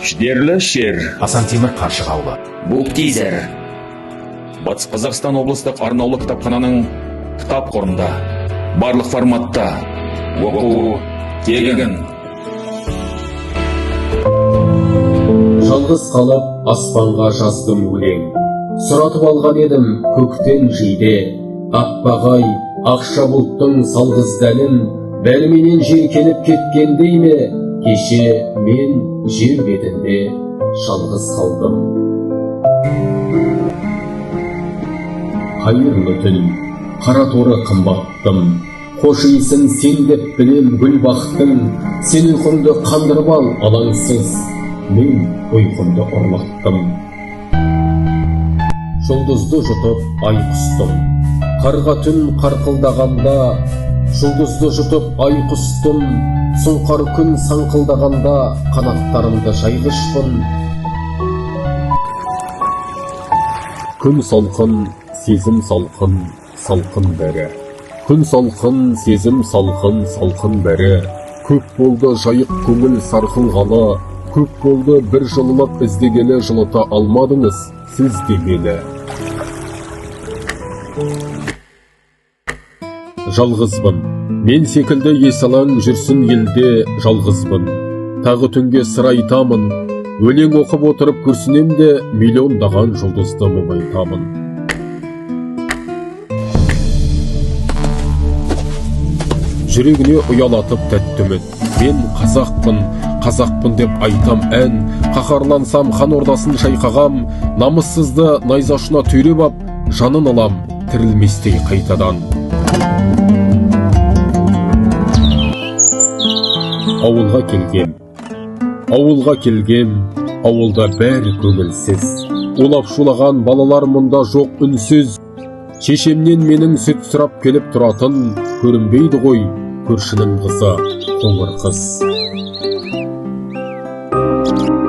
Ждерлі шер. Асан Темір Қаршығаулы. Буктизер. Батыс Қазақстан облыстық арнаулы кітапхананың кітап қорында. Барлық форматта. Оқу тегін. Жалғыз қалып аспанға жаздым өлең. Сұратып алған едім көктен жиде. Аппағай ақша бұлттың салғыз дәнін, бәріменен жер келіп кеткендей ме, кеше мен жер бетінде жалғыз қалдым. Қайырлы түн, қара торы қымбаттым, қош иісін сен деп білем гүл бақтың, сен ұйқымды қандырып ал алаңсыз, мен ұйқымды ұрлаттым. Жұлдызды жұтып ай құстым, қарға түн қарқылдағанда, жұлдызды жұтып ай құстым, сұңқар күн саңқылдағанда, қанаттарымды жайғышпын. Күн салқын, сезім салқын, салқын бәрі. Күн салқын, сезім салқын, салқын бәрі. Көп болды жайық көңіл сарқылғалы, көп болды бір жылылық іздегелі, жылыта алмадыңыз сіз де мені. Жалғызбын, мен секілді есалаң жүрсін елде жалғызбын. Тағы түнге сыр айтамын, өлең оқып отырып күрсінем де миллиондаған жұлдызды мұңайтамын. Жүрегіне ұялатып тәтті үміт, мен қазақпын деп айтам ән, қаһарлансам хан ордасын шайқағам, намыссызды найзашына түйреп ап, жанын алам тірілместей қайтадан. Ауылға келгем, ауылда бәрі көңілсіз. Улап шулаған балалар мұнда жоқ үнсіз. Шешемнен менің сүт сұрап келіп тұратын, көрінбейді ғой көршінің қызы, қоңыр қыз.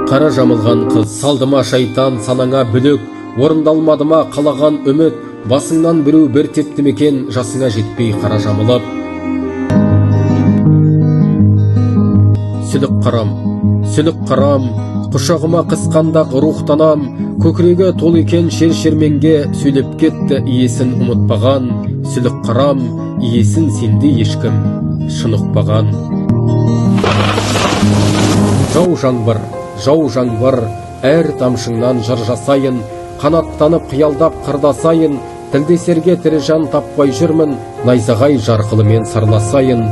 Қара жамылған қыз, салдыма шайтан санаңа бүлік, орындалмадыма қалаған үміт, басыңнан біреу бір тепті мекен, жасыңа жетпей қара жамылып. Сүлік қарам, құшағыма қысқанда рухтанам, көкірегі тол екен шер-шерменге, сөйлеп кетті иесін ұмытпаған, сүлік қарам, иесін сенде ешкім шынықпаған. Жау жаңбыр, әр тамшыңнан жыр жасайын, қанаттанып қиялдап қырдасайын, тілдесерге тірі жан таппай жүрмін, найзағай жарқылымен сырласайын.